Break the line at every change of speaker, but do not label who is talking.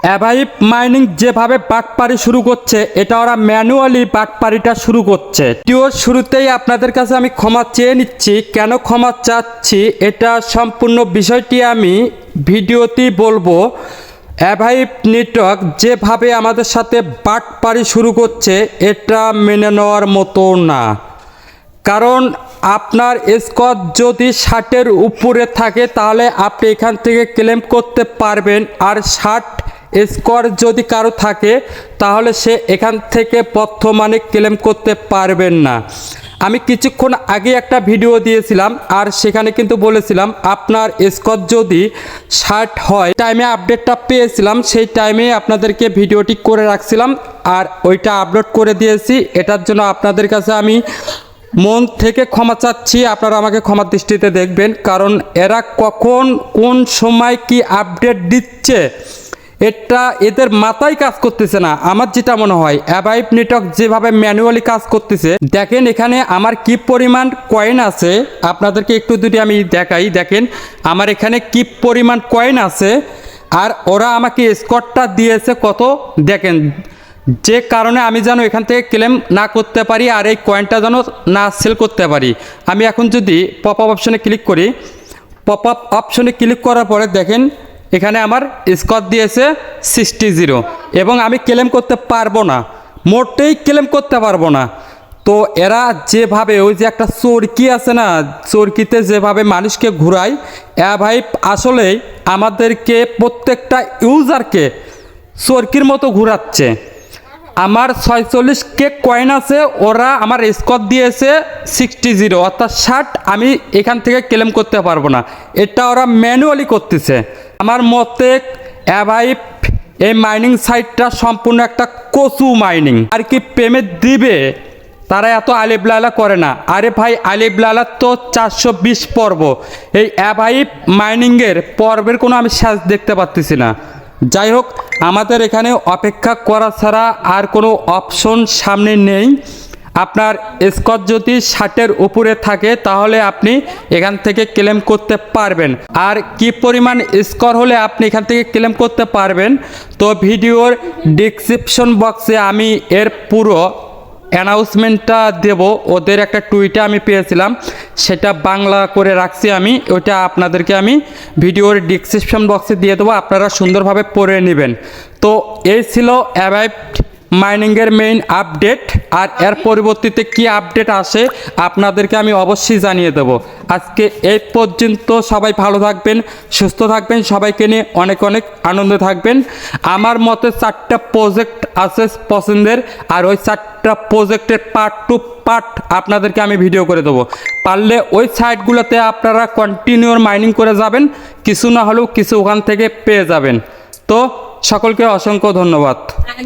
অ্যাভাইভ mining যেভাবে বাটপারি শুরু করছে, এটা ওরা ম্যানুয়ালি বাটপারিটা শুরু করছে। ভিডিওর শুরুতেই আপনাদের কাছে আমি ক্ষমা চেয়ে নিচ্ছি। কেন ক্ষমা চাচ্ছি এটা সম্পূর্ণ বিষয়টি আমি ভিডিওতেই বলবো। অ্যাভাইভ নেটওয়ার্ক যেভাবে আমাদের সাথে বাটপারি শুরু করছে, এটা মেনে নেওয়ার মতো না। কারণ আপনার স্কোর যদি 60-এর উপরে থাকে তাহলে আপনি এখান থেকে ক্লেম করতে পারবেন, আর 60 স্কোর যদি কারো থাকে তাহলে সে এখান থেকে বর্তমানে ক্লেম করতে পারবেন না। আমি কিছুক্ষণ আগে একটা ভিডিও দিয়েছিলাম, আর সেখানে কিন্তু বলেছিলাম আপনার স্কোর যদি 60 হয়, টাইমে আপডেটটা পেয়েছিলাম, সেই টাইমে আপনাদেরকে ভিডিওটি করে রাখছিলাম আর ওইটা আপলোড করে দিয়েছি। এটার জন্য আপনাদের কাছে আমি মন থেকে ক্ষমা চাচ্ছি। আপনারা আমাকে ক্ষমার দৃষ্টিতে দেখবেন, কারণ এরা কখন কোন সময় কি আপডেট দিচ্ছে এটা এদের মাথায় কাজ করতেছে না। আমার যেটা মনে হয় অ্যাভাইভ নেটওয়ার্ক যেভাবে ম্যানুয়ালি কাজ করতেছে, দেখেন এখানে আমার কি পরিমাণ কয়েন আছে, আপনাদেরকে একটু যদি আমি দেখাই। দেখেন আমার এখানে কি পরিমাণ কয়েন আছে, আর ওরা আমাকে স্কোরটা দিয়েছে কত দেখেন, যে কারণে আমি যেন এখান থেকে ক্লেম না করতে পারি আর এই কয়েনটা যেন না সেল করতে পারি। আমি এখন যদি পপ আপ অপশনে ক্লিক করি, পপ আপ অপশনে ক্লিক করার পরে দেখেন এখানে আমার স্কোর দিয়েছে 60 এবং আমি ক্লেম করতে পারবো না, মোটেই ক্লেম করতে পারবো না। তো এরা যেভাবে ওই যে একটা চরকি আছে না, চরকিতে যেভাবে মানুষকে ঘুরায়, অ্যাভাইভ আসলেই আমাদেরকে প্রত্যেকটা ইউজারকে চরকির মতো ঘুরাচ্ছে। আমার 46K কয়েন আছে, ওরা আমার স্কোর দিয়েছে 60, অর্থাৎ 60। আমি এখান থেকে ক্লেম করতে পারবো না, এটা ওরা ম্যানুয়ালি করতেছে। আমার মতে অ্যাভাইভ এই মাইনিং সাইটটা সম্পূর্ণ একটা কচু মাইনিং। আর কি পেমেন্ট দিবে, তারা এত আলিবলালা করে না। আরে ভাই, আলিবলালার তো 420 পর্ব, এই অ্যাভাইভ মাইনিংয়ের পর্বের কোনো আমি শেষ দেখতে পাচ্ছি না। যাই হোক, আমাদের এখানে অপেক্ষা করা ছাড়া আর কোনো অপশন সামনে নেই। আপনার স্কোর যদি 60-এর উপরে থাকে তাহলে আপনি এখান থেকে ক্লেম করতে পারবেন। আর কি পরিমাণ স্কোর হলে আপনি এখান থেকে ক্লেম করতে পারবেন, তো ভিডিওর ডিসক্রিপশন বক্সে আমি এর পুরো অ্যানাউন্সমেন্টটা দেব। ওদের একটা টুইটে আমি পেয়েছিলাম, সেটা বাংলা করে রাখছি আমি, ওইটা আপনাদেরকে আমি ভিডিওর ডিসক্রিপশন বক্সে দিয়ে দেবো, আপনারা সুন্দরভাবে পড়ে নেবেন। তো এই ছিল অ্যাভাইভ মাইনিংয়ের মেইন আপডেট, আর এর পরবর্তীতে কি আপডেট আসে আপনাদেরকে আমি অবশ্যই জানিয়ে দেব। আজকে এই পর্যন্ত, সবাই ভালো থাকবেন, সুস্থ থাকবেন, সবাইকে নিয়ে অনেক অনেক আনন্দে থাকবেন। আমার মতে 4টা প্রজেক্ট আছে পছন্দের, আর ওই 4টা প্রজেক্টের পার্ট টু পার্ট আপনাদেরকে আমি ভিডিও করে দেবো। পারলে ওই সাইটগুলোতে আপনারা কন্টিনিউ মাইনিং করে যাবেন, কিছু না হলেও কিছু ওখান থেকে পেয়ে যাবেন। তো সকলকে অসংখ্য ধন্যবাদ।